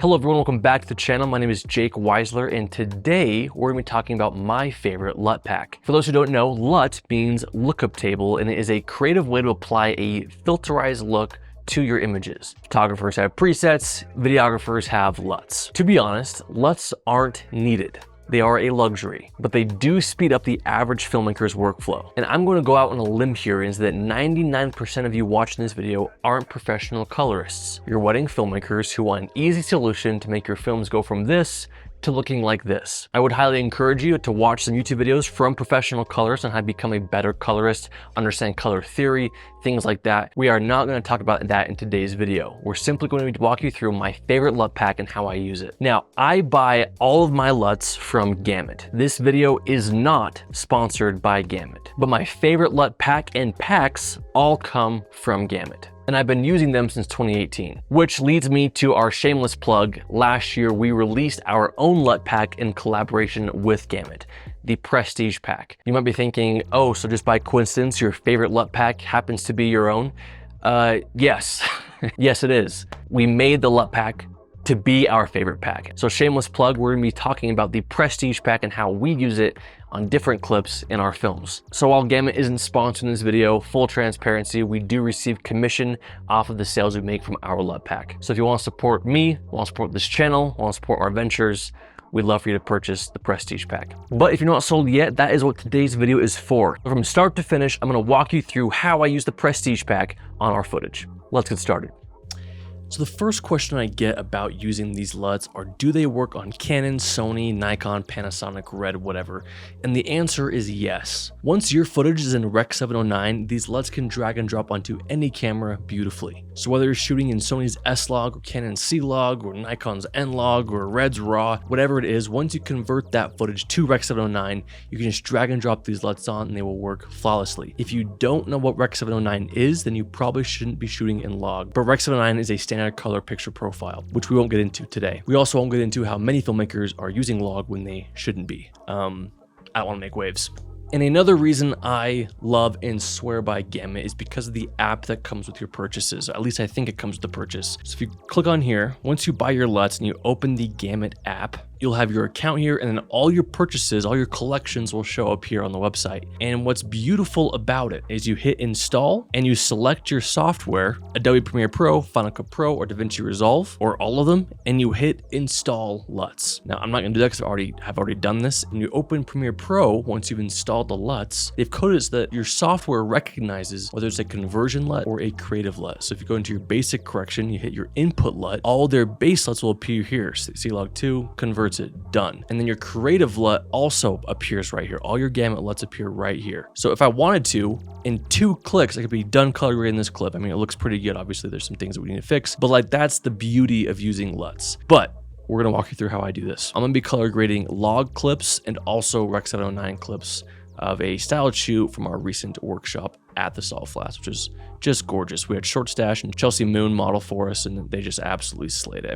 Hello everyone, welcome back to the channel. My name is Jake Weisler, and today we're going to be talking about my favorite LUT pack. For those who don't know, LUT means lookup table, and it is a creative way to apply a filterized look to your images. Photographers have presets, videographers have LUTs. To be honest, LUTs aren't needed. They are a luxury, but they do speed up the average filmmaker's workflow. And I'm going to go out on a limb here and say that 99% of you watching this video aren't professional colorists. You're wedding filmmakers who want an easy solution to make your films go from this to looking like this. I would highly encourage you to watch some YouTube videos from professional colorists on how to become a better colorist, understand color theory, things like that. We are not going to talk about that in today's video. We're simply going to walk you through my favorite LUT pack and how I use it. Now, I buy all of my LUTs from GAMUT. This video is not sponsored by GAMUT, but my favorite LUT pack and packs all come from GAMUT. And I've been using them since 2018, which leads me to our shameless plug. Last year, we released our own LUT pack in collaboration with GAMUT, the Prestige pack. You might be thinking, oh, so just by coincidence, your favorite LUT pack happens to be your own? Yes, yes it is. We made the LUT pack to be our favorite pack. So shameless plug, we're gonna be talking about the Prestige pack and how we use it on different clips in our films. So while GAMUT isn't sponsoring this video, full transparency, we do receive commission off of the sales we make from our LUT pack. So if you want to support me, want to support this channel, want to support our ventures, we'd love for you to purchase the Prestige pack. But if you're not sold yet, that is what today's video is for. From start to finish, I'm gonna walk you through how I use the Prestige pack on our footage. Let's get started. So the first question I get about using these LUTs are, do they work on Canon, Sony, Nikon, Panasonic, Red, whatever? And the answer is yes. Once your footage is in Rec 709, these LUTs can drag and drop onto any camera beautifully. So whether you're shooting in Sony's S-Log or Canon's C-Log or Nikon's N-Log or Red's RAW, whatever it is, once you convert that footage to Rec 709, you can just drag and drop these LUTs on and they will work flawlessly. If you don't know what Rec 709 is, then you probably shouldn't be shooting in Log. But Rec 709 is a standard color picture profile, which we won't get into today. We also won't get into how many filmmakers are using Log when they shouldn't be. I don't want to make waves. And another reason I love and swear by GAMUT is because of the app that comes with your purchases. At least I think it comes with the purchase. So if you click on here, once you buy your LUTs and you open the GAMUT app, you'll have your account here, and then all your purchases, all your collections will show up here on the website. And what's beautiful about it is you hit install and you select your software, Adobe Premiere Pro, Final Cut Pro, or DaVinci Resolve, or all of them, and you hit install LUTs. Now, I'm not gonna do that because I've already done this. And you open Premiere Pro, once you've installed the LUTs, they've coded it so that your software recognizes whether it's a conversion LUT or a creative LUT. So if you go into your basic correction, you hit your input LUT, all their base LUTs will appear here. C-Log 2, converts it, done. And then your creative LUT also appears right here. All your GAMUT LUTs appear right here. So if I wanted to, in 2 clicks, I could be done color grading this clip. I mean, it looks pretty good. Obviously, there's some things that we need to fix, but like that's the beauty of using LUTs. But we're gonna walk you through how I do this. I'm gonna be color grading Log clips and also Rec 709 clips of a styled shoot from our recent workshop at the Salt Flats, which is just gorgeous. We had Short Stash and Chelsea Moon model for us, and they just absolutely slayed it. I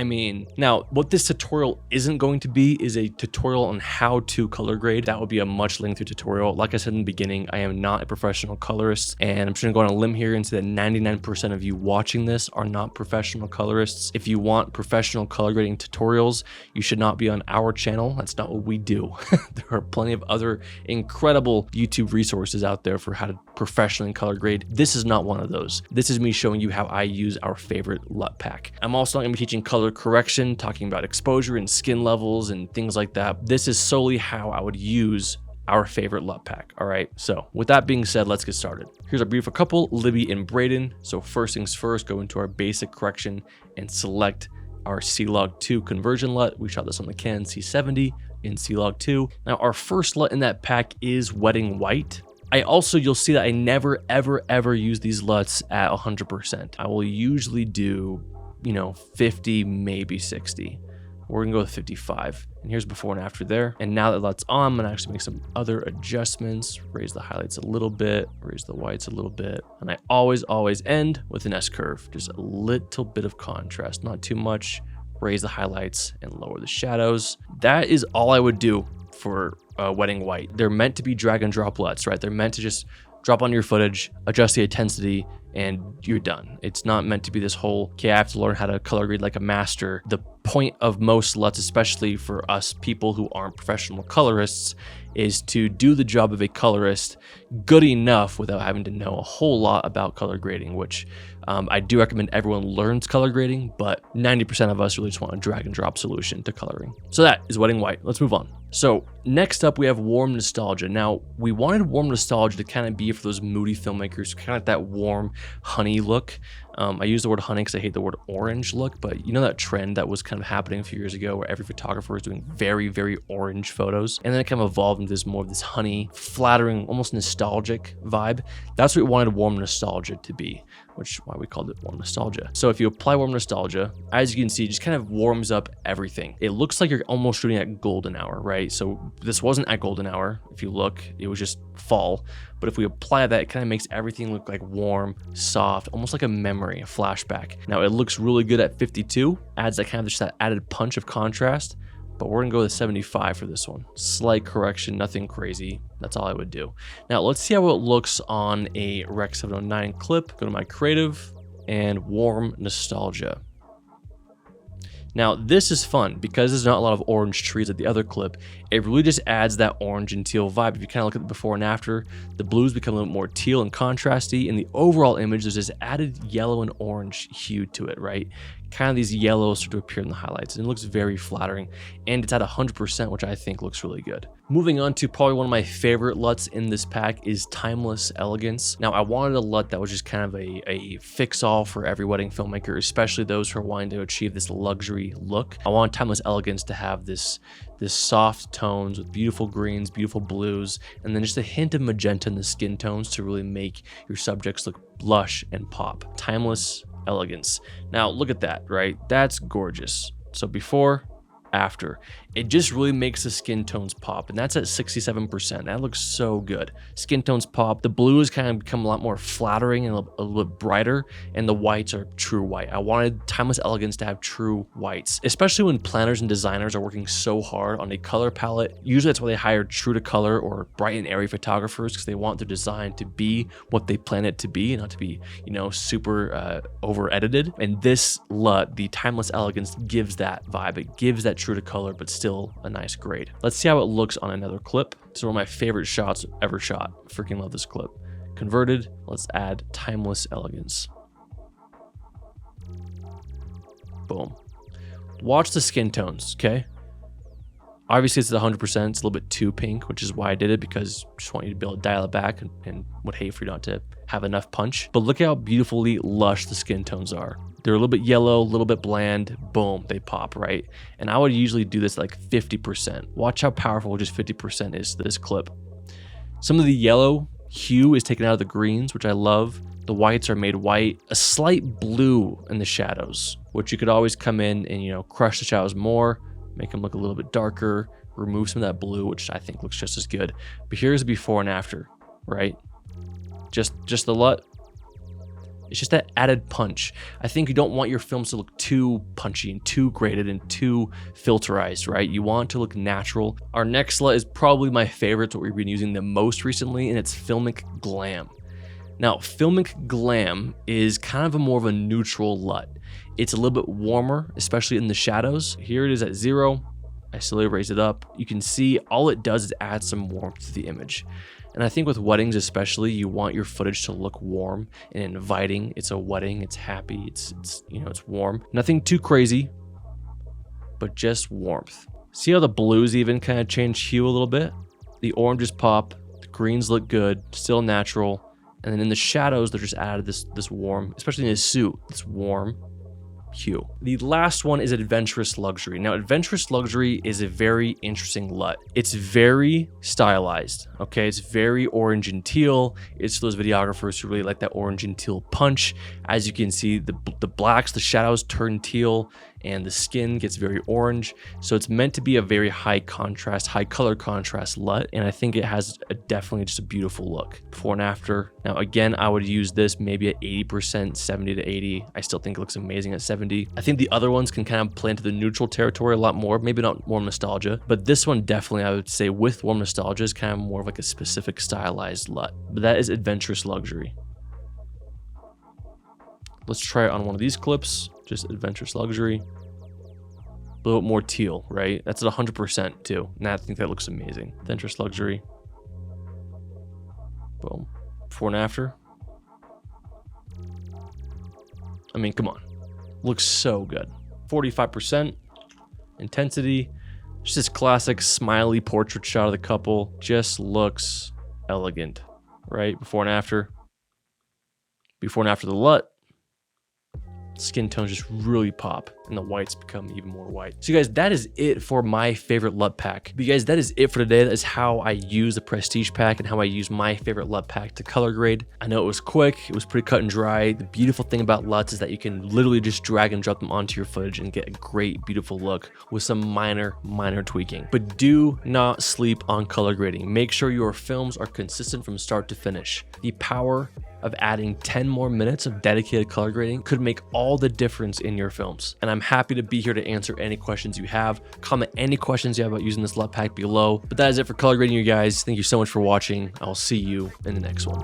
mean, now what this tutorial isn't going to be is a tutorial on how to color grade. That would be a much lengthier tutorial. Like I said in the beginning, I am not a professional colorist, and I'm just gonna go on a limb here and say that 99% of you watching this are not professional colorists. If you want professional color grading tutorials, you should not be on our channel. That's not what we do. There are plenty of other incredible YouTube resources out there for how to professionally color grade. This is not one of those. This is me showing you how I use our favorite LUT pack. I'm also not gonna be teaching color correction, talking about exposure and skin levels and things like that. This is solely how I would use our favorite LUT pack. All right, so with that being said, let's get started. Here's our beautiful couple, Libby and Braden. So first things first, go into our basic correction and select our C-Log 2 conversion LUT. We shot this on the Canon C70 in C-Log 2. Now our first LUT in that pack is Wedding White. You'll see that I never, ever use these LUTs at 100%. I will usually do 50, maybe 60. We're gonna go with 55. And here's before and after there. And now that LUT's on, I'm gonna actually make some other adjustments, raise the highlights a little bit, raise the whites a little bit. And I always end with an S-curve, just a little bit of contrast, not too much. Raise the highlights and lower the shadows. That is all I would do for Wedding White. They're meant to be drag and drop LUTs, right? They're meant to just drop on your footage, adjust the intensity, and you're done. It's not meant to be this whole, okay, I have to learn how to color grade like a master. The point of most LUTs, especially for us people who aren't professional colorists, is to do the job of a colorist good enough without having to know a whole lot about color grading, which I do recommend everyone learns color grading, but 90% of us really just want a drag and drop solution to coloring. So that is wedding white. Let's move on. So next up, we have warm nostalgia. Now, we wanted warm nostalgia to kind of be for those moody filmmakers, kind of like that warm honey look. I use the word honey because I hate the word orange look, but you know that trend that was kind of happening a few years ago where every photographer was doing very, very orange photos, and then it kind of evolved into this more of this honey, flattering, almost nostalgic vibe. That's what we wanted warm nostalgia to be, which is why we called it warm nostalgia. So if you apply warm nostalgia, as you can see, it just kind of warms up everything. It looks like you're almost shooting at golden hour, right? So this wasn't at golden hour. If you look, it was just fall. But if we apply that, it kind of makes everything look like warm, soft, almost like a memory, a flashback. Now it looks really good at 52, adds that kind of just that added punch of contrast, but we're gonna go with 75 for this one. Slight correction, nothing crazy. That's all I would do. Now let's see how it looks on a Rec 709 clip. Go to my creative and warm nostalgia. Now this is fun because there's not a lot of orange trees at the other clip. It really just adds that orange and teal vibe. If you kind of look at the before and after, the blues become a little more teal and contrasty. In the overall image, there's this added yellow and orange hue to it, right? Kind of these yellows start to appear in the highlights, and it looks very flattering, and it's at 100%, which I think looks really good. Moving on to probably one of my favorite LUTs in this pack is Timeless Elegance. Now I wanted a LUT that was just kind of a fix-all for every wedding filmmaker, especially those who are wanting to achieve this luxury look. I want Timeless Elegance to have this soft tones with beautiful greens, beautiful blues, and then just a hint of magenta in the skin tones to really make your subjects look lush and pop. Timeless Elegance. Now look at that, right? That's gorgeous. So before, after, it just really makes the skin tones pop, and that's at 67%. That looks so good. Skin tones pop. The blues kind of become a lot more flattering and a little bit brighter, and the whites are true white. I wanted Timeless Elegance to have true whites, especially when planners and designers are working so hard on a color palette. Usually that's why they hire true to color or bright and airy photographers, because they want their design to be what they plan it to be and not to be, you know, super over edited. And this LUT, the Timeless Elegance, gives that vibe. It gives that true to color, but still a nice grade. Let's see how it looks on another clip. This is one of my favorite shots ever shot. Freaking love this clip. Converted. Let's add Timeless Elegance. Boom. Watch the skin tones, okay? Obviously it's at 100%. It's a little bit too pink, which is why I did it, because I just want you to be able to dial it back and would hate for you not to have enough punch. But look how beautifully lush the skin tones are. They're a little bit yellow, a little bit bland. Boom, they pop, right? And I would usually do this like 50%. Watch how powerful just 50% is to this clip. Some of the yellow hue is taken out of the greens, which I love. The whites are made white. A slight blue in the shadows, which you could always come in and, you know, crush the shadows more, make them look a little bit darker, remove some of that blue, which I think looks just as good. But here's the before and after, right? Just the LUT. It's just that added punch. I think you don't want your films to look too punchy and too graded and too filterized, right? You want it to look natural. Our next LUT is probably my favorite, what we've been using the most recently, and it's Filmic Glam. Now, Filmic Glam is kind of more of a neutral LUT. It's a little bit warmer, especially in the shadows. Here it is at 0. I slowly raise it up. You can see all it does is add some warmth to the image. And I think with weddings especially, you want your footage to look warm and inviting. It's a wedding, it's happy, it's you know, it's warm. Nothing too crazy, but just warmth. See how the blues even kind of change hue a little bit? The oranges pop, the greens look good, still natural. And then in the shadows, they're just added this warm, especially in his suit, this warm hue. The last one is Adventurous Luxury. Now, Adventurous Luxury is a very interesting LUT. It's very stylized, okay? It's very orange and teal. It's for those videographers who really like that orange and teal punch. As you can see, the blacks, the shadows turn teal, and the skin gets very orange. So it's meant to be a very high contrast, high color contrast LUT, and I think it has definitely just a beautiful look. Before and after. Now, again, I would use this maybe at 80%, 70 to 80. I still think it looks amazing at 70. I think the other ones can kind of play into the neutral territory a lot more, maybe not warm nostalgia, but this one definitely, I would say, with warm nostalgia is kind of more of like a specific stylized LUT. But that is Adventurous Luxury. Let's try it on one of these clips, just Adventurous Luxury. A little bit more teal, right? That's at 100% too. And I think that looks amazing. Adventurous Luxury. Boom. Before and after. I mean, come on. Looks so good. 45% intensity. Just this classic smiley portrait shot of the couple. Just looks elegant, right? Before and after. Before and after the LUT. Skin tones just really pop and the whites become even more white. So you guys, that is it for my favorite LUT pack. But you guys, that is it for today. That is how I use the Prestige pack and how I use my favorite LUT pack to color grade. I know it was quick, it was pretty cut and dry. The beautiful thing about LUTs is that you can literally just drag and drop them onto your footage and get a great, beautiful look with some minor tweaking. But do not sleep on color grading. Make sure your films are consistent from start to finish. The power of adding 10 more minutes of dedicated color grading could make all the difference in your films. And I'm happy to be here to answer any questions you have. Comment any questions you have about using this LUT pack below. But that is it for color grading, you guys. Thank you so much for watching. I'll see you in the next one.